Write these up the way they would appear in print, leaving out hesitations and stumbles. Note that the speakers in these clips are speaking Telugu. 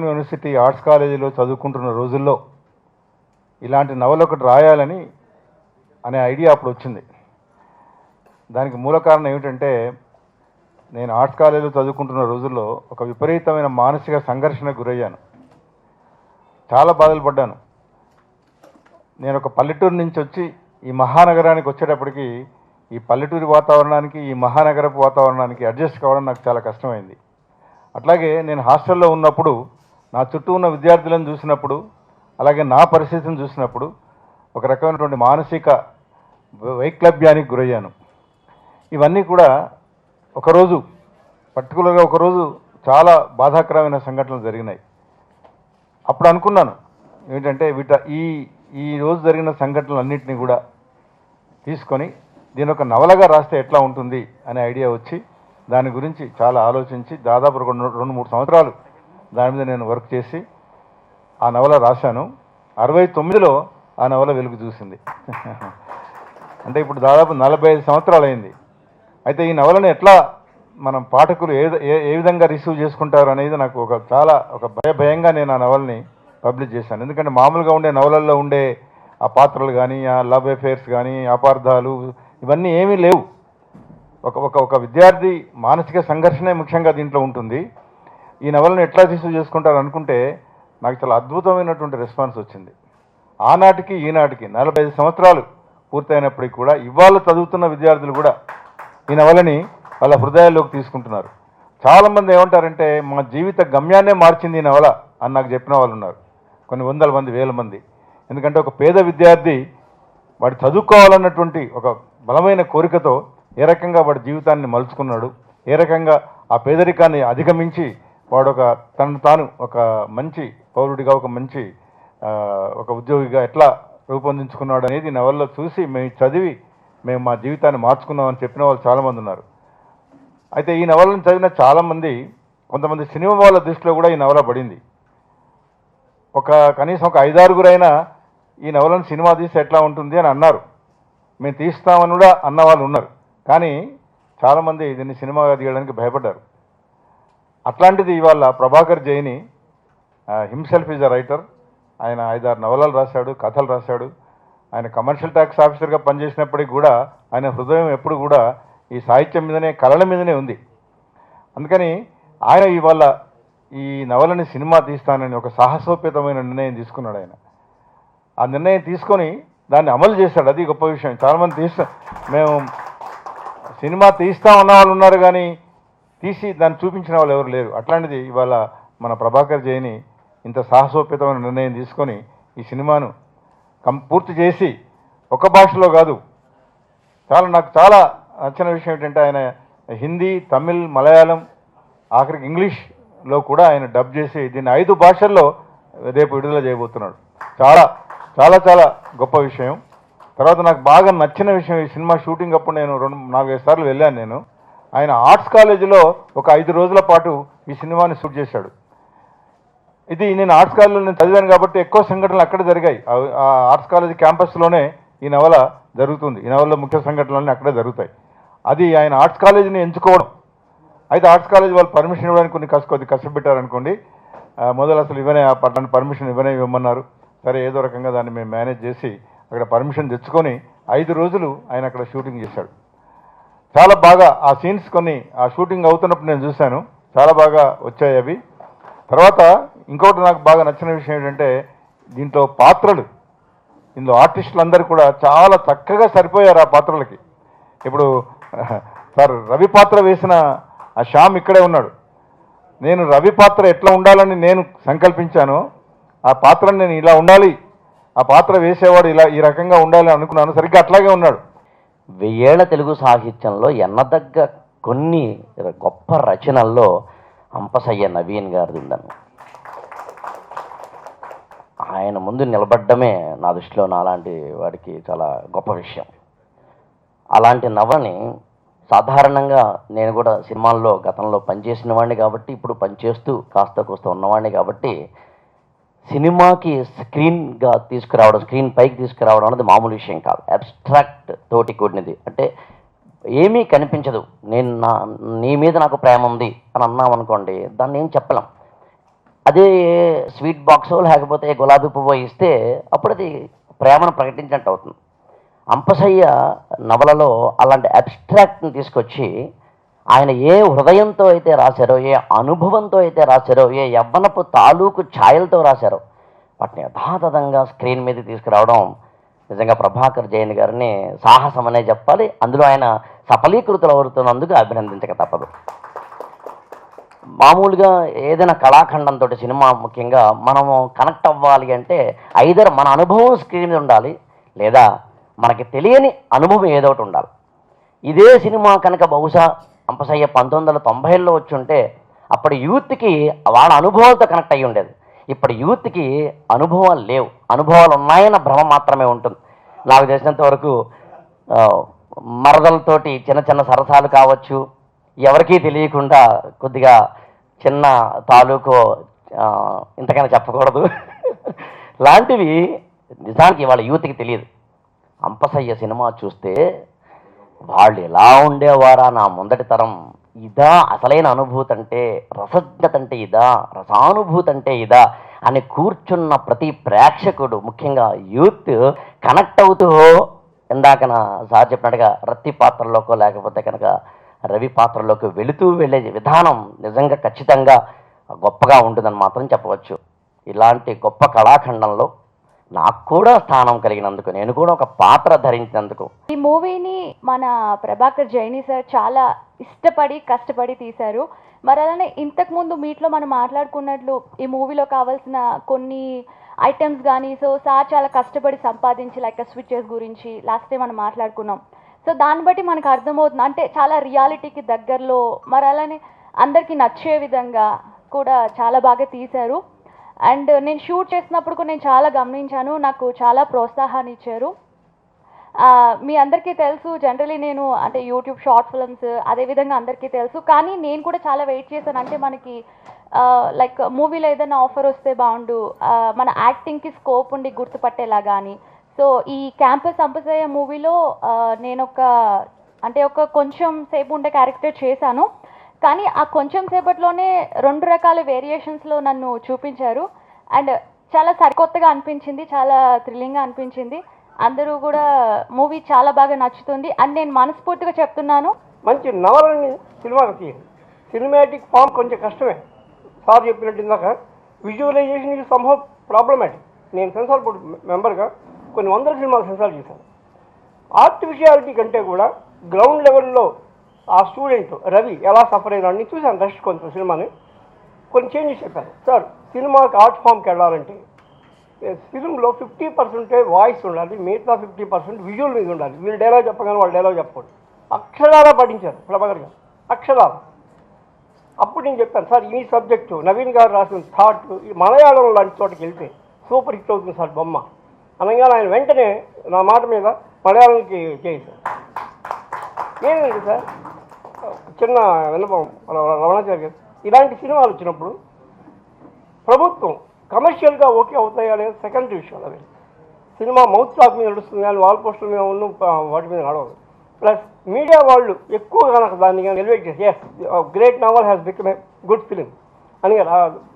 ఉస్మాన్ యూనివర్సిటీ ఆర్ట్స్ కాలేజీలో చదువుకుంటున్న రోజుల్లో ఇలాంటి నవల ఒకటి రాయాలని అనే ఐడియా అప్పుడు వచ్చింది. దానికి మూల కారణం ఏమిటంటే, నేను ఆర్ట్స్ కాలేజీలో చదువుకుంటున్న రోజుల్లో ఒక విపరీతమైన మానసిక సంఘర్షణకు గురయ్యాను. చాలా బాధలు పడ్డాను. నేను ఒక పల్లెటూరు నుంచి వచ్చి ఈ మహానగరానికి వచ్చేటప్పటికి ఈ పల్లెటూరి వాతావరణానికి ఈ మహానగరపు వాతావరణానికి అడ్జస్ట్ కావడం నాకు చాలా కష్టమైంది. అట్లాగే నేను హాస్టల్లో ఉన్నప్పుడు నా చుట్టూ ఉన్న విద్యార్థులను చూసినప్పుడు, అలాగే నా పరిస్థితిని చూసినప్పుడు ఒక రకమైనటువంటి మానసిక వైక్లభ్యానికి గురయ్యాను. ఇవన్నీ కూడా ఒకరోజు పర్టికులర్గా ఒకరోజు చాలా బాధాకరమైన సంఘటనలు జరిగినాయి. అప్పుడు అనుకున్నాను ఏంటంటే ఈ రోజు జరిగిన సంఘటనలన్నింటినీ కూడా తీసుకొని దీని ఒక నవలగా రాస్తే ఎట్లా ఉంటుంది అనే ఐడియా వచ్చి దాని గురించి చాలా ఆలోచించి దాదాపు 2-3 సంవత్సరాలు దాని మీద నేను వర్క్ చేసి ఆ నవల రాశాను. 69లో ఆ నవల వెలుగు చూసింది. అంటే ఇప్పుడు దాదాపు 45 సంవత్సరాలు అయింది. అయితే ఈ నవలను ఎట్లా మనం పాఠకులు ఏ విధంగా రిసీవ్ చేసుకుంటారు అనేది నాకు ఒక భయంగా నేను ఆ నవల్ని పబ్లిష్ చేశాను. ఎందుకంటే మామూలుగా ఉండే నవలల్లో ఉండే ఆ పాత్రలు కానీ, ఆ లవ్ అఫేర్స్ కానీ, అపార్థాలు ఇవన్నీ ఏమీ లేవు. ఒక విద్యార్థి మానసిక సంఘర్షణే ముఖ్యంగా దీంట్లో ఉంటుంది. ఈ నవలను ఎట్లా రిసీవ్ చేసుకుంటారు అనుకుంటే నాకు చాలా అద్భుతమైనటువంటి రెస్పాన్స్ వచ్చింది. ఆనాటికి ఈనాటికి 45 సంవత్సరాలు పూర్తయినప్పటికీ కూడా ఇవాళ చదువుతున్న విద్యార్థులు కూడా ఈ నవలని వాళ్ళ హృదయాల్లోకి తీసుకుంటున్నారు. చాలామంది ఏమంటారంటే, మా జీవిత గమ్యాన్నే మార్చింది ఈ నవల అని నాకు చెప్పిన వాళ్ళు ఉన్నారు. కొన్ని వందల మంది, వేల మంది. ఎందుకంటే ఒక పేద విద్యార్థి వాడు చదువుకోవాలన్నటువంటి ఒక బలమైన కోరికతో ఏ రకంగా వాడి జీవితాన్ని మలుచుకున్నాడు, ఏ రకంగా ఆ పేదరికాన్ని అధిగమించి వాడు తనను తాను ఒక మంచి పౌరుడిగా, ఒక మంచి ఒక ఉద్యోగిగా ఎట్లా రూపొందించుకున్నాడు అనేది నవల్లో చూసి మేము మా జీవితాన్ని మార్చుకున్నామని చెప్పిన వాళ్ళు చాలామంది ఉన్నారు. అయితే ఈ నవలను చదివిన చాలామంది, కొంతమంది సినిమా వాళ్ళ దృష్టిలో కూడా ఈ నవల పడింది. కనీసం ఒక 5-6 ఈ నవలను సినిమా తీస్తే ఎట్లా ఉంటుంది అని అన్నారు. మేము తీస్తామని కూడా అన్న వాళ్ళు ఉన్నారు. కానీ చాలామంది దీన్ని సినిమాగా తీయడానికి భయపడ్డారు. అట్లాంటిది ఇవాళ Prabhakar Jaini himself is a writer. ఆయన 5-6 నవలలు రాశాడు, కథలు రాశాడు. ఆయన కమర్షియల్ ట్యాక్స్ ఆఫీసర్గా పనిచేసినప్పటికీ కూడా ఆయన హృదయం ఎప్పుడు కూడా ఈ సాహిత్యం మీదనే, కళల మీదనే ఉంది. అందుకని ఆయన ఇవాళ ఈ నవలని సినిమా తీస్తానని ఒక సాహసోపేతమైన నిర్ణయం తీసుకున్నాడు. ఆయన ఆ నిర్ణయం తీసుకొని దాన్ని అమలు చేశాడు. అది గొప్ప విషయం. చాలామంది మేము సినిమా తీస్తామన్న వాళ్ళు ఉన్నారు, కానీ తీసి దాన్ని చూపించిన వాళ్ళు ఎవరు లేరు. అట్లాంటిది ఇవాళ మన ప్రభాకర్ జైని ఇంత సాహసోపేతమైన నిర్ణయం తీసుకొని ఈ సినిమాను పూర్తి చేసి ఒక భాషలో కాదు, నాకు చాలా నచ్చిన విషయం ఏంటంటే ఆయన హిందీ, తమిళ్, మలయాళం, ఆఖరికి ఇంగ్లీష్లో కూడా ఆయన డబ్ చేసి దీన్ని 5 భాషల్లో రేపు విడుదల చేయబోతున్నాడు. చాలా చాలా చాలా గొప్ప విషయం. తర్వాత నాకు బాగా నచ్చిన విషయం, ఈ సినిమా షూటింగ్ అప్పుడు నేను 4-5 సార్లు వెళ్ళాను. ఆయన ఆర్ట్స్ కాలేజీలో ఒక 5 రోజుల పాటు ఈ సినిమాని షూట్ చేశాడు. ఇది నేను ఆర్ట్స్ కాలేజీలో నేను చదివాను కాబట్టి ఎక్కువ సంఘటనలు అక్కడే జరిగాయి. ఆ ఆర్ట్స్ కాలేజీ క్యాంపస్లోనే ఈ నవల జరుగుతుంది. ఈ నవలలో ముఖ్య సంఘటనలన్నీ అక్కడే జరుగుతాయి. అది ఆయన ఆర్ట్స్ కాలేజీని ఎంచుకోవడం. అయితే ఆర్ట్స్ కాలేజీ వాళ్ళు పర్మిషన్ ఇవ్వడానికి కొద్ది కష్టపెట్టారనుకోండి. మొదలు అసలు పట్టణ పర్మిషన్ ఇవ్వమన్నారు. సరే, ఏదో రకంగా దాన్ని మేము మేనేజ్ చేసి అక్కడ పర్మిషన్ తెచ్చుకొని 5 రోజులు ఆయన అక్కడ షూటింగ్ చేశాడు. చాలా బాగా ఆ సీన్స్ ఆ షూటింగ్ అవుతున్నప్పుడు నేను చూశాను. చాలా బాగా వచ్చాయి అవి. తర్వాత ఇంకొకటి నాకు బాగా నచ్చిన విషయం ఏంటంటే, దీంట్లో పాత్రలు, ఇందులో ఆర్టిస్టులు అందరూ కూడా చాలా చక్కగా సరిపోయారు ఆ పాత్రలకి. ఇప్పుడు సార్ రవి పాత్ర వేసిన ఆ శ్యామ్ ఇక్కడే ఉన్నాడు. నేను రవి పాత్ర ఎట్లా ఉండాలని నేను సంకల్పించాను, ఆ పాత్రను నేను ఇలా ఉండాలి, ఆ పాత్ర వేసేవాడు ఈ రకంగా ఉండాలి అనుకున్నాను. సరిగ్గా అట్లాగే ఉన్నాడు. 1000 ఏళ్ల తెలుగు సాహిత్యంలో ఎన్నదగ్గ కొన్ని గొప్ప రచనల్లో అంపశయ్య నవీన్ గారిది ఉందన్న. ఆయన ముందు నిలబడ్డమే నా దృష్టిలో నాలాంటి వాడికి చాలా గొప్ప విషయం. అలాంటి నవని సాధారణంగా నేను కూడా సినిమాల్లో గతంలో పనిచేసిన వాడిని కాబట్టి, ఇప్పుడు పనిచేస్తూ కాస్త కూస్త ఉన్నవాడిని కాబట్టి, సినిమాకి స్క్రీన్గా తీసుకురావడం, స్క్రీన్ పైకి తీసుకురావడం అనేది మామూలు విషయం కాదు. అబ్స్ట్రాక్ట్ తోటి కూడినది. అంటే ఏమీ కనిపించదు. నీ మీద నాకు ప్రేమ ఉంది అని అన్నామనుకోండి, దాన్ని ఏం చెప్పలేం. అదే స్వీట్ బాక్సో లేకపోతే గులాబీ పువ్వు ఇస్తే అప్పుడు అది ప్రేమను ప్రకటించినట్టు అవుతుంది. అంపశయ్య నవలలో అలాంటి అబ్స్ట్రాక్ట్ని తీసుకొచ్చి ఆయన ఏ హృదయంతో అయితే రాశారో, ఏ అనుభవంతో అయితే రాశారో, ఏ యవ్వనపు తాలూకు ఛాయలతో రాశారో వాటిని యథాతథంగా స్క్రీన్ మీద తీసుకురావడం నిజంగా ప్రభాకర్ జైన్ గారిని సాహసం అనే చెప్పాలి. అందులో ఆయన సఫలీకృతులు అవుతున్నందుకు అభినందించక తప్పదు. మామూలుగా ఏదైనా కళాఖండంతో సినిమా ముఖ్యంగా మనము కనెక్ట్ అవ్వాలి అంటే ఐదర్ మన అనుభవం స్క్రీన్ మీద ఉండాలి, లేదా మనకి తెలియని అనుభవం ఏదో ఒకటి ఉండాలి. ఇదే సినిమా కనుక బహుశా అంపశయ్య 1990లో వచ్చి ఉంటే అప్పటి యూత్కి వాళ్ళ అనుభవాలతో కనెక్ట్ అయ్యి ఉండేది. ఇప్పుడు యూత్కి అనుభవాలు లేవు, అనుభవాలు ఉన్నాయన్న భ్రమ మాత్రమే ఉంటుంది. నాకు తెలిసినంత వరకు మరదలతోటి చిన్న చిన్న సరసాలు కావచ్చు, ఎవరికీ తెలియకుండా కొద్దిగా చిన్న తాలూకు ఇంతకైనా చెప్పకూడదు లాంటివి నిజానికి వాళ్ళ యూత్కి తెలియదు. అంపశయ్య సినిమా చూస్తే వాళ్ళు ఎలా ఉండేవారా నా ముందటి తరం, ఇదా అసలైన అనుభూతి అంటే, రసజ్ఞత అంటే ఇదా, రసానుభూతి అంటే ఇదా అని కూర్చున్న ప్రతి ప్రేక్షకుడు ముఖ్యంగా యూత్ కనెక్ట్ అవుతూ ఇందాకన సార్ చెప్పినట్టుగా రత్తి పాత్రలోకో లేకపోతే కనుక రవి పాత్రలోకి వెళుతూ వెళ్ళే విధానం నిజంగా ఖచ్చితంగా గొప్పగా ఉంటుందని మాత్రం చెప్పవచ్చు. ఇలాంటి గొప్ప కళాఖండంలో నాకు కూడా స్థానం కలిగినందుకు, నేను కూడా ఒక పాత్ర ధరించినందుకు. ఈ మూవీని మన ప్రభాకర్ జైని సార్ చాలా ఇష్టపడి కష్టపడి తీశారు. మరి అలానే ఇంతకుముందు మీట్లో మనం మాట్లాడుకున్నట్లు ఈ మూవీలో కావాల్సిన కొన్ని ఐటమ్స్ కానీ సార్ చాలా కష్టపడి సంపాదించి లైక్ స్విచెస్ గురించి లాస్ట్ టైం మనం మాట్లాడుకున్నాం. దాన్ని బట్టి మనకు అర్థమవుతుంది అంటే చాలా రియాలిటీకి దగ్గరలో, మరి అలానే అందరికీ నచ్చే విధంగా కూడా చాలా బాగా తీశారు. అండ్ నేను షూట్ చేసినప్పుడు కూడా నేను చాలా గమనించాను, నాకు చాలా ప్రోత్సాహాన్ని ఇచ్చారు. మీ అందరికీ తెలుసు జనరలీ నేను అంటే యూట్యూబ్ షార్ట్ ఫిల్మ్స్ అదేవిధంగా అందరికీ తెలుసు, కానీ నేను కూడా చాలా వెయిట్ చేశాను. అంటే మనకి లైక్ మూవీలో ఏదైనా ఆఫర్ వస్తే బాగుండు, మన యాక్టింగ్కి స్కోప్ ఉండి గుర్తుపట్టేలా కానీ. ఈ క్యాంపస్ అంపశయ్య మూవీలో నేను ఒక కొంచెం సేపు ఉండే క్యారెక్టర్ చేశాను, కానీ ఆ కొంచెం సేపట్లోనే 2 రకాల వేరియేషన్స్లో నన్ను చూపించారు. అండ్ చాలా సరికొత్తగా అనిపించింది, చాలా థ్రిల్లింగ్గా అనిపించింది. అందరూ కూడా మూవీ చాలా బాగా నచ్చుతుంది. అండ్ నేను మనస్ఫూర్తిగా చెప్తున్నాను, మంచి నవలని సినిమాకి తీయండి. సినిమాటిక్ ఫామ్ కొంచెం కష్టమే, సార్ చెప్పినట్టు ఇందాక విజువలైజేషన్ ఇది సంభవ ప్రాబ్లమాటిక్. నేను సెన్సార్ బోర్డు మెంబర్గా కొన్ని 100 సినిమాలు సెన్సార్ చేశాను. ఆర్టిఫిషియాలిటీ కంటే కూడా గ్రౌండ్ లెవెల్లో ఆ స్టూడెంట్ రవి ఎలా సఫర్ అయినాడని చూశాను. రెస్ట్ కొంచెం సినిమాని కొన్ని చేంజెస్ చెప్పాను. సార్ సినిమాకి ఆర్ట్ ఫామ్కి వెళ్ళాలంటే ఫిల్మ్లో 50% వాయిస్ ఉండాలి, మిగతా 50% విజువల్ మీద ఉండాలి. వీళ్ళు డైలాగ్ చెప్పగానే వాళ్ళు డైలాగ్ చెప్పకూడదు. అక్షరాలా పఠించారు ప్రభాకర్ గారు, అక్షరాలు. అప్పుడు నేను చెప్పాను, సార్ ఈ సబ్జెక్టు నవీన్ గారు రాసిన థాట్ మలయాళం లాంటి చోటకి వెళ్తే సూపర్ హిట్ అవుతుంది సార్ బొమ్మ అనగానే ఆయన వెంటనే నా మాట మీద మలయాళంకి చేశారు. ఏంటండి సార్ చిన్న విన్నపం రమణాచారి గారు, ఇలాంటి సినిమాలు వచ్చినప్పుడు ప్రభుత్వం కమర్షియల్గా ఓకే అవుతాయా లేదా సెకండరీ విషయాలు. అవి సినిమా మౌత్ టాక్ మీద నడుస్తుంది కానీ వాల్ పోస్టర్ మీద ఉన్న వాటి మీద నడవదు. ప్లస్ మీడియా వాళ్ళు ఎక్కువ కనుక దాన్ని కానీ ఎలివేట్ చేసి great novel has become a good film అని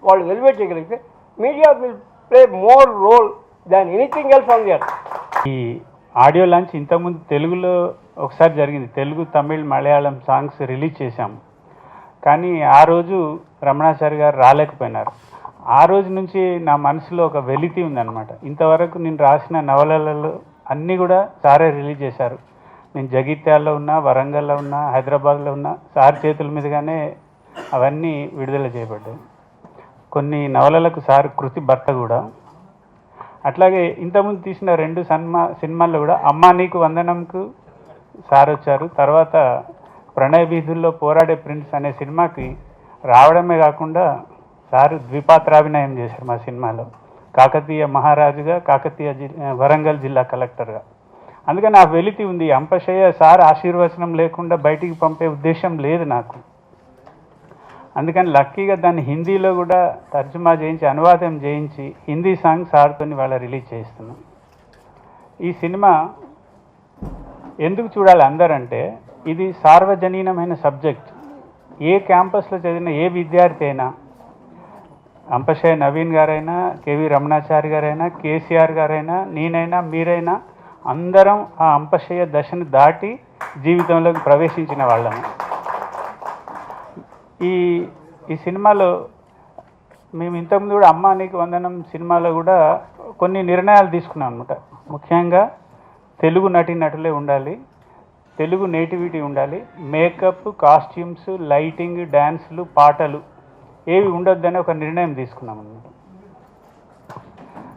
వాళ్ళు ఎలివేట్ చేయగలిగితే media will play more role than anything else on the earth. ఈ ఆడియో లాంచ్ ఇంతకుముందు తెలుగులో ఒకసారి జరిగింది, తెలుగు తమిళ్ మలయాళం సాంగ్స్ రిలీజ్ చేశాము. కానీ ఆ రోజు రమణాచారి గారు రాలేకపోయినారు. ఆ రోజు నుంచి నా మనసులో ఒక వెలితి ఉందన్నమాట. ఇంతవరకు నేను రాసిన నవలలలో అన్నీ కూడా సారే రిలీజ్ చేశారు. నేను జగిత్యాల్లో ఉన్నా, వరంగల్లో ఉన్నా, హైదరాబాద్లో ఉన్నా సార్ చేతుల మీదుగానే అవన్నీ విడుదల చేయబడ్డాయి. కొన్ని నవలలకు సార్ కృతి భర్త కూడా. అట్లాగే ఇంతకుముందు తీసిన 2 సినిమాల్లో కూడా అమ్మా నీకు వందనంకు సార్ వచ్చారు. తర్వాత ప్రణయ వీధుల్లో పోరాడే ప్రిన్స్ అనే సినిమాకి రావడమే కాకుండా సార్ ద్విపాత్రాభినయం చేశారు మా సినిమాలో. కాకతీయ మహారాజుగా, కాకతీయ వరంగల్ జిల్లా కలెక్టర్గా. అందుకని ఆ వెలితి ఉంది. అంపశయ్య సార్ ఆశీర్వచనం లేకుండా బయటికి పంపే ఉద్దేశం లేదు నాకు. అందుకని లక్కీగా దాన్ని హిందీలో కూడా తర్జుమా చేయించి, అనువాదం చేయించి హిందీ సాంగ్ సార్తో వాళ్ళ రిలీజ్ చేస్తున్నాం. ఈ సినిమా ఎందుకు చూడాలి అందరంటే, ఇది సార్వజనీనమైన సబ్జెక్ట్. ఏ క్యాంపస్లో చదివిన ఏ విద్యార్థి అయినా అంపశయ్య నవీన్ గారైనా, కేవి రమణాచారి గారైనా, కేసీఆర్ గారైనా, నేనైనా, మీరైనా అందరం ఆ అంపశయ్య దశను దాటి జీవితంలోకి ప్రవేశించిన వాళ్ళము. ఈ సినిమాలో మేము ఇంతకుముందు కూడా అమ్మా నీకు వందనం సినిమాలో కూడా కొన్ని నిర్ణయాలు తీసుకున్నాం అనమాట. ముఖ్యంగా తెలుగు నటులే ఉండాలి, తెలుగు నేటివిటీ ఉండాలి, మేకప్, కాస్ట్యూమ్స్, లైటింగ్, డ్యాన్సులు, పాటలు ఏవి ఉండొద్దని ఒక నిర్ణయం తీసుకున్నాం అనమాట.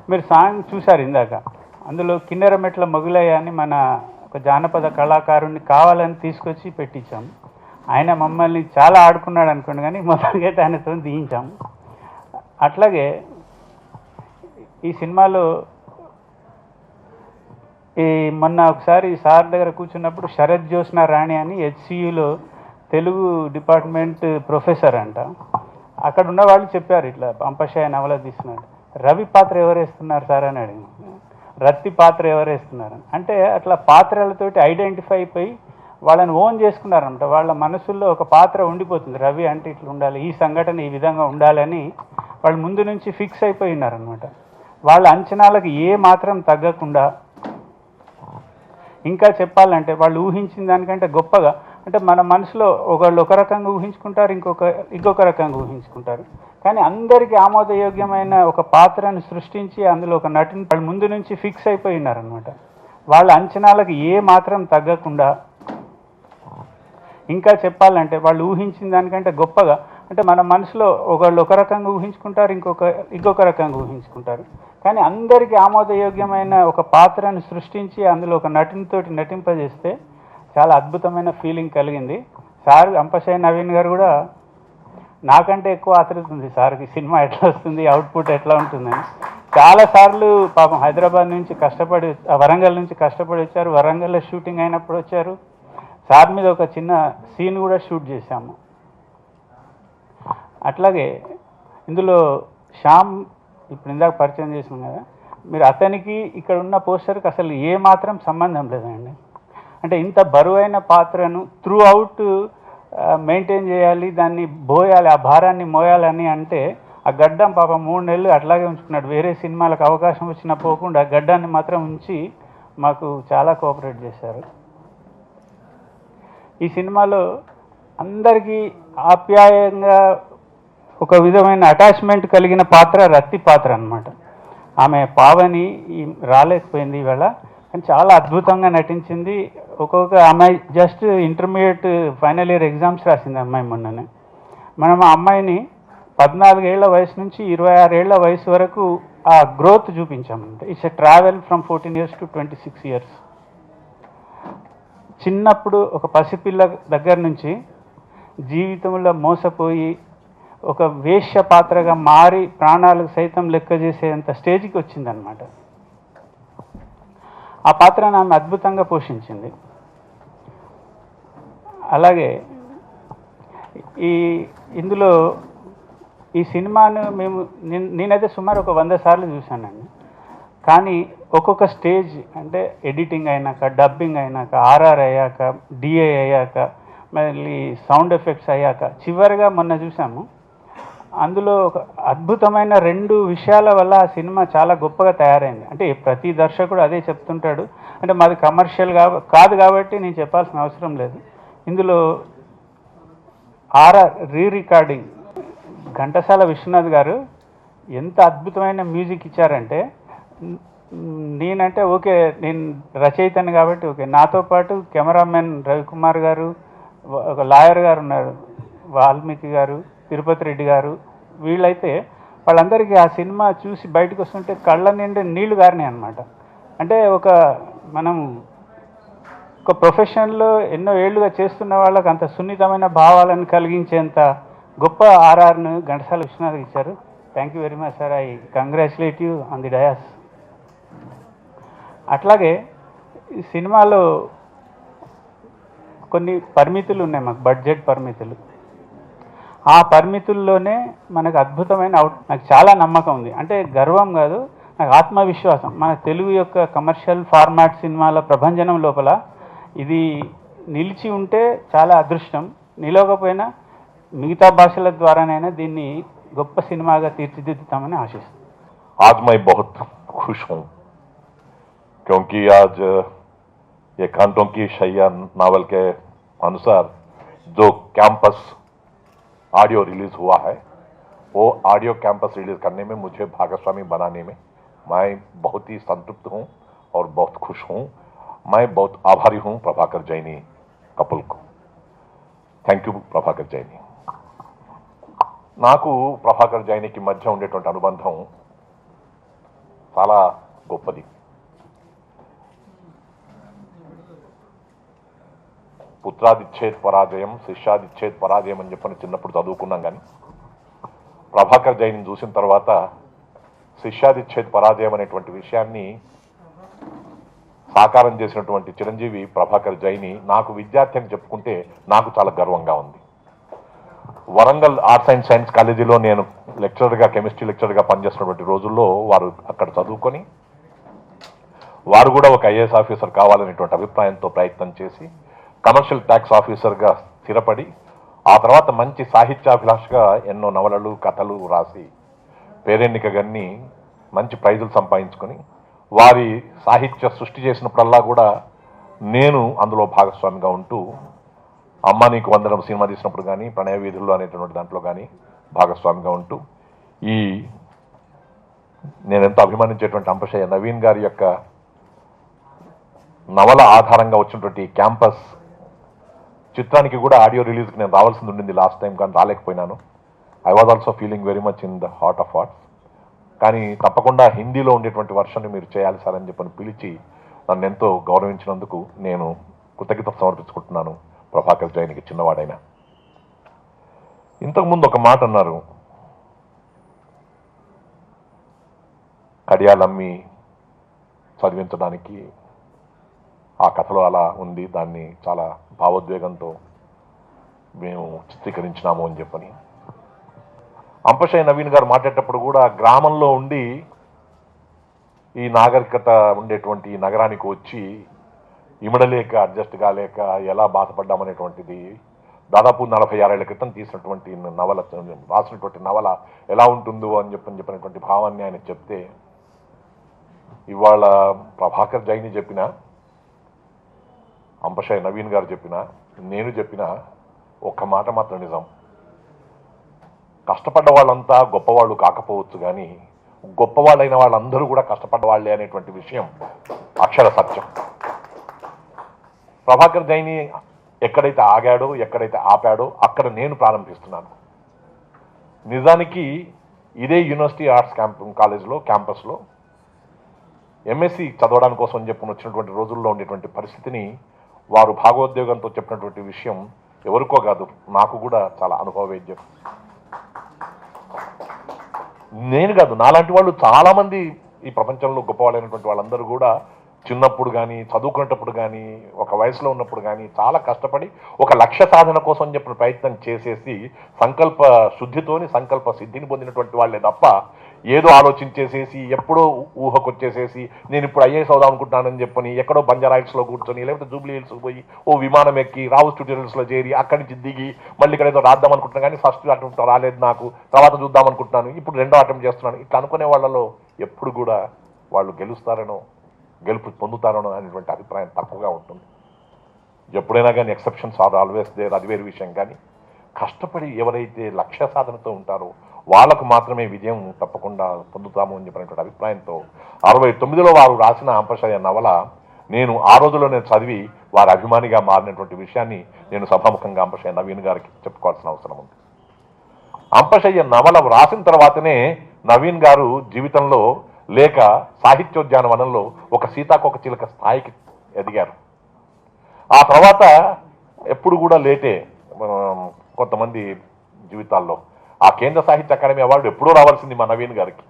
మీరు సాంగ్ చూశారు ఇందాక, అందులో కిన్నెరమెట్ల మొగులయ్య అని మన ఒక జానపద కళాకారుణ్ణి కావాలని తీసుకొచ్చి పెట్టించాము. ఆయన మమ్మల్ని చాలా ఆడుకున్నాడు అనుకోండి, కానీ మొదటికైతే ఆయనతో తీయించాము. అట్లాగే ఈ సినిమాలో మొన్న ఒకసారి సార్ దగ్గర కూర్చున్నప్పుడు శరత్ జ్యోత్స్న రాణి అని హెచ్సియులో తెలుగు డిపార్ట్మెంట్ ప్రొఫెసర్ అంట, అక్కడ ఉన్న వాళ్ళు చెప్పారు ఇట్లా అంపశయ్య నవల తీస్తున్నారు, రవి పాత్ర ఎవరు వేస్తున్నారు సార్ అని అడిగింది. రత్తి పాత్ర ఎవరు వేస్తున్నారు అంటే అట్లా పాత్రలతోటి ఐడెంటిఫై అయిపోయి వాళ్ళని ఓన్ చేసుకున్నారనమాట. వాళ్ళ మనసుల్లో ఒక పాత్ర ఉండిపోతుంది, రవి అంటే ఇట్లా ఉండాలి, ఈ సంఘటన ఈ విధంగా ఉండాలని వాళ్ళు ముందు నుంచి ఫిక్స్ అయిపోయి ఉన్నారనమాట. వాళ్ళ అంచనాలకు ఏ మాత్రం తగ్గకుండా, ఇంకా చెప్పాలంటే వాళ్ళు ఊహించిన దానికంటే గొప్పగా, అంటే మన మనసులో ఒకళ్ళు ఒక రకంగా ఊహించుకుంటారు, ఇంకొక రకంగా ఊహించుకుంటారు, కానీ అందరికీ ఆమోదయోగ్యమైన ఒక పాత్రను సృష్టించి అందులో ఒక నటుని వాళ్ళు ముందు నుంచి ఫిక్స్ అయిపోయి ఉన్నారనమాట. వాళ్ళ అంచనాలకు ఏ మాత్రం తగ్గకుండా, ఇంకా చెప్పాలంటే వాళ్ళు ఊహించిన దానికంటే గొప్పగా, అంటే మన మనసులో ఒకళ్ళు ఒక రకంగా ఊహించుకుంటారు, ఇంకొక రకంగా ఊహించుకుంటారు, కానీ అందరికీ ఆమోదయోగ్యమైన ఒక పాత్రను సృష్టించి అందులో ఒక నటునితోటి నటింపజేస్తే చాలా అద్భుతమైన ఫీలింగ్ కలిగింది. సార్ అంపశయ్య నవీన్ గారు కూడా నాకంటే ఎక్కువ ఆతృతుంది సార్కి సినిమా ఎట్లా వస్తుంది, అవుట్పుట్ ఎట్లా ఉంటుందని. చాలాసార్లు పాపం హైదరాబాద్ నుంచి కష్టపడి, వరంగల్ నుంచి కష్టపడి వచ్చారు, వరంగల్లో షూటింగ్ అయినప్పుడు వచ్చారు. సార్ మీద ఒక చిన్న సీన్ కూడా షూట్ చేశాము. అట్లాగే ఇందులో శ్యామ్ ఇప్పుడు ఇందాక పరిచయం చేసినాం కదా, మీరు అతనికి ఇక్కడ ఉన్న పోస్టర్కి అసలు ఏ మాత్రం సంబంధం లేదండి. అంటే ఇంత బరువైన పాత్రను త్రూ అవుట్ మెయింటైన్ చేయాలి, దాన్ని బోయాలి, ఆ భారాన్ని మోయాలని అంటే ఆ గడ్డం పాపం 3 నెలలు అట్లాగే ఉంచుకున్నాడు. వేరే సినిమాలకు అవకాశం వచ్చినా పోకుండా గడ్డాన్ని మాత్రం ఉంచి మాకు చాలా కోఆపరేట్ చేశారు. ఈ సినిమాలో అందరికీ ఆప్యాయంగా ఒక విధమైన అటాచ్మెంట్ కలిగిన పాత్ర రత్తి పాత్ర అన్నమాట. ఆమె పావని రాలేకపోయింది ఇవాళ, కానీ చాలా అద్భుతంగా నటించింది. ఒక్కొక్క అమ్మాయి just intermediate final year exams రాసింది అమ్మాయి మొన్ననే. మనం ఆ అమ్మాయిని 14 ఏళ్ల వయసు నుంచి 26 ఏళ్ల వయసు వరకు ఆ గ్రోత్ చూపించామంటే it's a travel from 14 years to 26 years. చిన్నప్పుడు ఒక పసిపిల్ల దగ్గర నుంచి జీవితంలో మోసపోయి ఒక వేశ్య పాత్రగా మారి ప్రాణాలకు సైతం లెక్క చేసేంత స్టేజ్కి వచ్చిందనమాట. ఆ పాత్రను ఆమె అద్భుతంగా పోషించింది. అలాగే ఇందులో ఈ సినిమాను నేనైతే సుమారు ఒక 100 సార్లు చూశానండి. కానీ ఒక్కొక్క స్టేజ్ అంటే ఎడిటింగ్ అయినాక, డబ్బింగ్ అయినాక, ఆర్ఆర్ అయ్యాక, డిఏ అయ్యాక, మళ్ళీ సౌండ్ ఎఫెక్ట్స్ అయ్యాక, చివరిగా మొన్న చూసాము. అందులో ఒక అద్భుతమైన 2 విషయాల వల్ల ఆ సినిమా చాలా గొప్పగా తయారైంది. అంటే ప్రతి దర్శకుడు అదే చెప్తుంటాడు, అంటే మాది కమర్షియల్ కాదు కాబట్టి నేను చెప్పాల్సిన అవసరం లేదు. ఇందులో ఆర్ఆర్ రికార్డింగ్ ఘంటసాల విశ్వనాథ్ గారు ఎంత అద్భుతమైన మ్యూజిక్ ఇచ్చారంటే, నేనంటే ఓకే నేను రచయితని కాబట్టి ఓకే, నాతో పాటు కెమెరామెన్ రవికుమార్ గారు, ఒక లాయర్ గారు ఉన్నారు వాల్మీకి గారు, తిరుపతి రెడ్డి గారు, వీళ్ళైతే వాళ్ళందరికీ ఆ సినిమా చూసి బయటకు వస్తుంటే కళ్ళ నిండా నీళ్లు గారినాయి అనమాట. అంటే మనం ఒక ప్రొఫెషన్లో ఎన్నో ఏళ్ళుగా చేస్తున్న వాళ్ళకి అంత సున్నితమైన భావాలను కలిగించేంత గొప్ప ఆర్ఆర్ను ఘంటసాల విశ్వనాథ్ ఇచ్చారు. Thank you very much sir, I congratulate you on the dais. అట్లాగే ఈ సినిమాలో కొన్ని పరిమితులు ఉన్నాయి, మాకు బడ్జెట్ పరిమితులు. ఆ పరిమితుల్లోనే మనకు అద్భుతమైన నాకు చాలా నమ్మకం ఉంది, అంటే గర్వం కాదు, నాకు ఆత్మవిశ్వాసం. మన తెలుగు యొక్క కమర్షియల్ ఫార్మాట్ సినిమాల ప్రభంజనం లోపల ఇది నిలిచి ఉంటే చాలా అదృష్టం, నిలవకపోయినా మిగతా భాషల ద్వారానైనా దీన్ని గొప్ప సినిమాగా తీర్చిదిద్దుతామని ఆశిస్తున్నాను. आज मैं बहुत खुश हूँ क्योंकि आज ये कांटों की शैया नावल के अनुसार जो कैंपस ऑडियो रिलीज हुआ है वो ऑडियो कैंपस रिलीज करने में मुझे भागस्वामी बनाने में मैं बहुत ही संतुष्ट हूँ और बहुत खुश हूँ. मैं बहुत आभारी हूँ प्रभाकर जैनी कपल को. Thank you Prabhakar Jaini. నాకు ప్రభాకర్ జైనికి మధ్య ఉండేటువంటి అనుబంధం చాలా గొప్పది. పుత్రాదిచ్ఛేద్ పరాజయం, శిష్యాదిచ్ఛేద్ పరాజయం అని చెప్పని చిన్నప్పుడు చదువుకున్నాం. కానీ ప్రభాకర్ జైని చూసిన తర్వాత శిష్యాదిచ్ఛేద్ పరాజయం అనేటువంటి విషయాన్ని సాకారం చేసినటువంటి చిరంజీవి ప్రభాకర్ జైని నాకు విద్యార్థి అని చెప్పుకుంటే నాకు చాలా గర్వంగా ఉంది. వరంగల్ ఆర్ట్స్ అండ్ సైన్స్ కాలేజీలో నేను లెక్చరర్గా, కెమిస్ట్రీ లెక్చరర్గా పనిచేస్తున్నటువంటి రోజుల్లో వారు అక్కడ చదువుకొని వారు కూడా ఒక ఐఏఎస్ ఆఫీసర్ కావాలనేటువంటి అభిప్రాయంతో ప్రయత్నం చేసి కమర్షియల్ ట్యాక్స్ ఆఫీసర్గా స్థిరపడి ఆ తర్వాత మంచి సాహిత్యాభిలాషగా ఎన్నో నవలలు, కథలు రాసి పేరెన్నిక గన్ని మంచి ప్రైజులు సంపాదించుకొని వారి సాహిత్య సృష్టి చేసినప్పుడల్లా కూడా నేను అందులో భాగస్వామిగా ఉంటూ అమ్మ నీకు వందనం సినిమా తీసినప్పుడు కానీ, ప్రణయ వీధుల్లో అనేటువంటి దాంట్లో కానీ భాగస్వామిగా ఉంటూ ఈ నేను ఎంతో అభిమానించేటువంటి అంపశయ్య నవీన్ గారి యొక్క నవల ఆధారంగా వచ్చినటువంటి క్యాంపస్ చిత్రానికి కూడా ఆడియో రిలీజ్కి నేను రావాల్సింది ఉండింది లాస్ట్ టైం, కానీ రాలేకపోయినాను. I was also feeling very much in the heart of hearts. కానీ తప్పకుండా హిందీలో ఉండేటువంటి వర్షన్ని మీరు చేయాలి సార్ అని చెప్పని పిలిచి నన్ను ఎంతో గౌరవించినందుకు నేను కృతజ్ఞత సమర్పించుకుంటున్నాను ప్రభాకర్ జైనికి, చిన్నవాడైనా. ఇంతకుముందు ఒక మాట అన్నారు, కడియాలమ్మి చదివించడానికి ఆ కథలో అలా ఉంది, దాన్ని చాలా భావోద్వేగంతో మేము చిత్రీకరించినాము అని చెప్పని. అంపశయ్య నవీన్ గారు మాట్లాడేటప్పుడు కూడా గ్రామంలో ఉండి ఈ నాగరికత ఉండేటువంటి ఈ నగరానికి వచ్చి ఇమడలేక, అడ్జస్ట్ కాలేక ఎలా బాధపడ్డామనేటువంటిది దాదాపు 46 ఏళ్ల క్రితం తీసినటువంటి నవల, రాసినటువంటి నవల ఎలా ఉంటుందో అని చెప్పినటువంటి భావాన్ని ఆయన చెప్తే, ఇవాళ ప్రభాకర్ జైని చెప్పిన, అంపశయ్య నవీన్ గారు చెప్పిన, నేను చెప్పిన ఒక్క మాట మాత్రం నిజం. కష్టపడ్డ వాళ్ళంతా గొప్పవాళ్ళు కాకపోవచ్చు, కానీ గొప్పవాళ్ళైన వాళ్ళందరూ కూడా కష్టపడ్డ వాళ్ళే అనేటువంటి విషయం అక్షర సత్యం. ప్రభాకర్ జైని ఎక్కడైతే ఆగాడో, ఎక్కడైతే ఆపాడో అక్కడ నేను ప్రారంభిస్తున్నాను. నిజానికి ఇదే యూనివర్సిటీ ఆర్ట్స్ కాలేజ్లో క్యాంపస్లో ఎంఎస్సి చదవడానికి కోసం చెప్పి వచ్చినటువంటి రోజుల్లో ఉండేటువంటి పరిస్థితిని వారు భాగోద్వేగంతో చెప్పినటువంటి విషయం ఎవరికో కాదు, నాకు కూడా చాలా అనుభవవేద్యం. నేను కాదు, నాలాంటి వాళ్ళు చాలామంది ఈ ప్రపంచంలో గొప్పవాళ్ళైనటువంటి వాళ్ళందరూ కూడా చిన్నప్పుడు కానీ, చదువుకునేటప్పుడు కానీ, ఒక వయసులో ఉన్నప్పుడు కానీ చాలా కష్టపడి ఒక లక్ష్య సాధన కోసం చెప్పిన ప్రయత్నం చేసేసి సంకల్ప శుద్ధితోని సంకల్ప సిద్ధిని పొందినటువంటి వాళ్ళే తప్ప ఏదో ఆలోచించేసేసి ఎప్పుడో ఊహకొచ్చేసేసి నేను ఇప్పుడు ఐఏఎస్ అవుదాం అనుకుంటున్నానని చెప్పని ఎక్కడో బంజారాయిట్స్లో కూర్చొని లేకపోతే జూబ్లీ హిల్స్ పోయి ఓ విమానం ఎక్కి రావు స్టూడియోస్లో చేరి అక్కడి నుంచి దిగి మళ్ళీ ఇక్కడ ఏదో రాద్దాం అనుకుంటున్నాను, కానీ ఫస్ట్ అటెంప్ట్ రాలేదు నాకు, తర్వాత చూద్దాం అనుకుంటున్నాను, ఇప్పుడు రెండో అటెంప్ట్ చేస్తున్నాను, ఇట్లా అనుకునే వాళ్ళలో ఎప్పుడు కూడా వాళ్ళు గెలుస్తారనో గెలుపు పొందుతారనో అనేటువంటి అభిప్రాయం తక్కువగా ఉంటుంది. ఎప్పుడైనా కానీ ఎక్సెప్షన్స్ ఆర్ ఆల్వేస్ దేర్, అది వేరు విషయం. కానీ కష్టపడి ఎవరైతే లక్ష్య సాధనతో ఉంటారో వాళ్ళకు మాత్రమే విజయం తప్పకుండా పొందుతాము అని చెప్పినటువంటి అభిప్రాయంతో 69లో వారు రాసిన అంపశయ్య నవల నేను ఆ రోజుల్లోనే చదివి వారి అభిమానిగా మారినటువంటి విషయాన్ని నేను సభాముఖంగా అంపశయ్య నవీన్ గారికి చెప్పుకోవాల్సిన అవసరం ఉంది. అంపశయ్య నవల రాసిన తర్వాతనే నవీన్ గారు జీవితంలో లేక సాహిత్యోద్యానవనంలో ఒక సీతాకోక చిలుక స్థాయికి ఎదిగారు. ఆ తర్వాత ఎప్పుడు కూడా లేటే కొంతమంది జీవితాల్లో. ఆ కేంద్ర సాహిత్య అకాడమీ అవార్డు ఎప్పుడూ రావాల్సింది మా నవీన్ గారికి,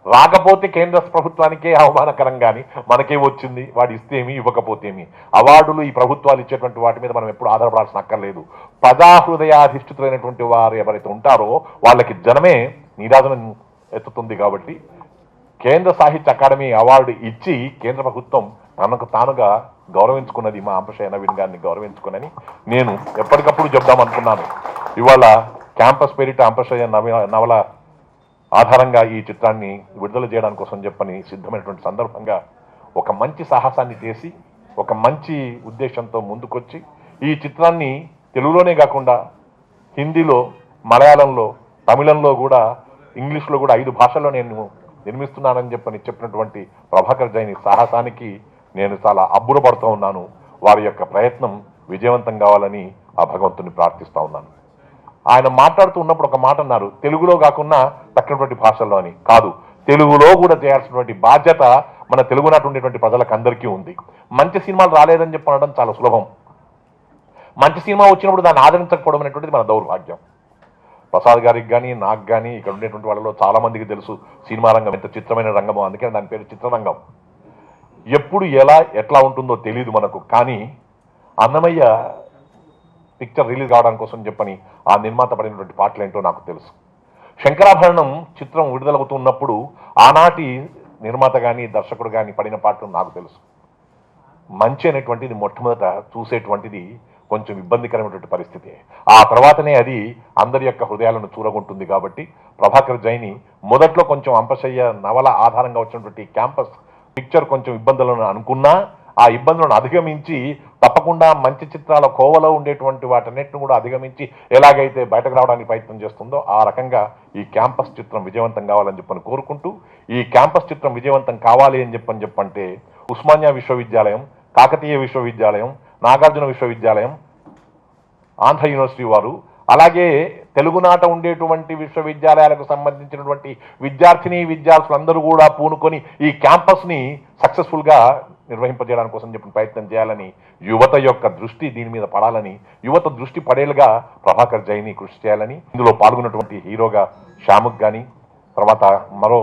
రాకపోతే కేంద్ర ప్రభుత్వానికే అవమానకరం, కానీ మనకే వచ్చింది, వాడు ఇస్తేమి ఇవ్వకపోతేమి. అవార్డులు ఈ ప్రభుత్వాలు ఇచ్చేటువంటి వాటి మీద మనం ఎప్పుడు ఆధారపడాల్సిన అక్కర్లేదు. ప్రజాహృదయాధిష్ఠితులైనటువంటి వారు ఎవరైతే ఉంటారో వాళ్ళకి జనమే నీరాజనం ఎత్తుతుంది. కాబట్టి కేంద్ర సాహిత్య అకాడమీ అవార్డు ఇచ్చి కేంద్ర ప్రభుత్వం తనకు తానుగా గౌరవించుకున్నది మా అంపశయ్య నవీన్ గారిని గౌరవించుకునని నేను ఎప్పటికప్పుడు చెప్దామనుకున్నాను. ఇవాళ క్యాంపస్ పేరిట అంపశయ్య నవల ఆధారంగా ఈ చిత్రాన్ని విడుదల చేయడానికి కోసం చెప్పని సిద్ధమైనటువంటి సందర్భంగా ఒక మంచి సాహసాన్ని చేసి ఒక మంచి ఉద్దేశంతో ముందుకొచ్చి ఈ చిత్రాన్ని తెలుగులోనే కాకుండా హిందీలో, మలయాళంలో, తమిళంలో కూడా, ఇంగ్లీష్లో కూడా 5 భాషల్లో నేను నిర్మిస్తున్నానని చెప్పినటువంటి ప్రభాకర్ జైని సాహసానికి నేను చాలా అబ్బురపడుతూ ఉన్నాను. వారి యొక్క ప్రయత్నం విజయవంతం కావాలని ఆ భగవంతుని ప్రార్థిస్తూ ఉన్నాను. ఆయన మాట్లాడుతూ ఉన్నప్పుడు ఒక మాట అన్నారు, తెలుగులో కాకుండా తక్కినటువంటి భాషల్లో అని. కాదు, తెలుగులో కూడా చేయాల్సినటువంటి బాధ్యత మన తెలుగునాట ఉండేటువంటి ప్రజలకు అందరికీ ఉంది. మంచి సినిమాలు రాలేదని చెప్పడం చాలా సులభం. మంచి సినిమా వచ్చినప్పుడు దాన్ని ఆదరించకపోవడం అనేటువంటిది మన దౌర్భాగ్యం. ప్రసాద్ గారికి కానీ, నాకు కానీ, ఇక్కడ ఉండేటువంటి వాళ్ళలో చాలా మందికి తెలుసు సినిమా రంగం ఎంత చిత్రమైన రంగమో. అందుకే దాని పేరు చిత్రరంగం. ఎప్పుడు ఎట్లా ఉంటుందో తెలియదు మనకు. కానీ అన్నమయ్య పిక్చర్ రిలీజ్ కావడానికి కోసం చెప్పని ఆ నిర్మాత పడినటువంటి పాటలు ఏంటో నాకు తెలుసు. శంకరాభరణం చిత్రం విడుదలవుతున్నప్పుడు ఆనాటి నిర్మాత కానీ, దర్శకుడు కానీ పడిన పాటలు నాకు తెలుసు. మంచి అనేటువంటిది మొట్టమొదట చూసేటువంటిది కొంచెం ఇబ్బందికరమైనటువంటి పరిస్థితి. ఆ తర్వాతనే అది అందరి యొక్క హృదయాలను చూరగొంటుంది. కాబట్టి ప్రభాకర్ జైని మొదట్లో కొంచెం అంపశయ్య నవల ఆధారంగా వచ్చినటువంటి క్యాంపస్ పిక్చర్ కొంచెం ఇబ్బందులను అనుకున్నా, ఆ ఇబ్బందులను అధిగమించి తప్పకుండా మంచి చిత్రాల కోవలో ఉండేటువంటి వాటన్నిటిని కూడా అధిగమించి ఎలాగైతే బయటకు రావడానికి ప్రయత్నం చేస్తుందో ఆ రకంగా ఈ క్యాంపస్ చిత్రం విజయవంతం కావాలని చెప్పని కోరుకుంటూ, ఈ క్యాంపస్ చిత్రం విజయవంతం కావాలి అని చెప్పంటే ఉస్మానియా విశ్వవిద్యాలయం, కాకతీయ విశ్వవిద్యాలయం, నాగార్జున విశ్వవిద్యాలయం, ఆంధ్ర యూనివర్సిటీ వారు, అలాగే తెలుగునాట ఉండేటువంటి విశ్వవిద్యాలయాలకు సంబంధించినటువంటి విద్యార్థులందరూ కూడా పూనుకొని ఈ క్యాంపస్ని సక్సెస్ఫుల్గా నిర్వహింపజేయడానికి కోసం చెప్పిన ప్రయత్నం చేయాలని, యువత యొక్క దృష్టి దీని మీద పడాలని, యువత దృష్టి పడేలుగా ప్రభాకర్ జైని కృషి చేయాలని, ఇందులో పాల్గొన్నటువంటి హీరోగా శ్యాముక్ కానీ, తర్వాత మరో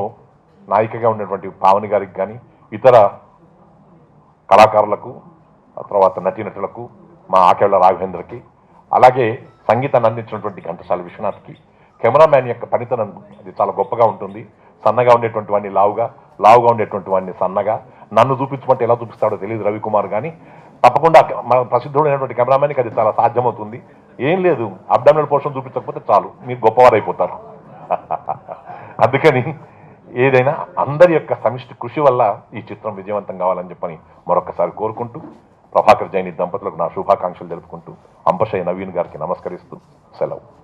నాయికగా ఉన్నటువంటి పావని గారికి కానీ, ఇతర కళాకారులకు, తర్వాత నటీనటులకు, మా ఆకేళ్ల రాఘవేంద్రకి, అలాగే సంగీతాన్ని అందించినటువంటి ఘంటసాల విశ్వనాథ్కి, కెమెరామ్యాన్ యొక్క పనితనం అది చాలా గొప్పగా ఉంటుంది. సన్నగా ఉండేటువంటి వాడిని లావుగా ఉండేటువంటి వాడిని సన్నగా, నన్ను చూపించమంటే ఎలా చూపిస్తాడో తెలియదు రవికుమార్. కానీ తప్పకుండా మన ప్రసిద్ధుడైనటువంటి కెమెరామ్యాన్కి అది చాలా సాధ్యమవుతుంది. ఏం లేదు, అబ్డామినల్ పోర్షన్ చూపించకపోతే చాలు, మీరు గొప్పవారైపోతారు. అందుకని ఏదైనా అందరి యొక్క సమిష్టి కృషి వల్ల ఈ చిత్రం విజయవంతం కావాలని చెప్పని మరొకసారి కోరుకుంటూ, ప్రభాకర్ జైని దంపతులకు నా శుభాకాంక్షలు తెలుపుకుంటూ, అంపశయ్య నవీన్ గారికి నమస్కరిస్తూ సెలవు.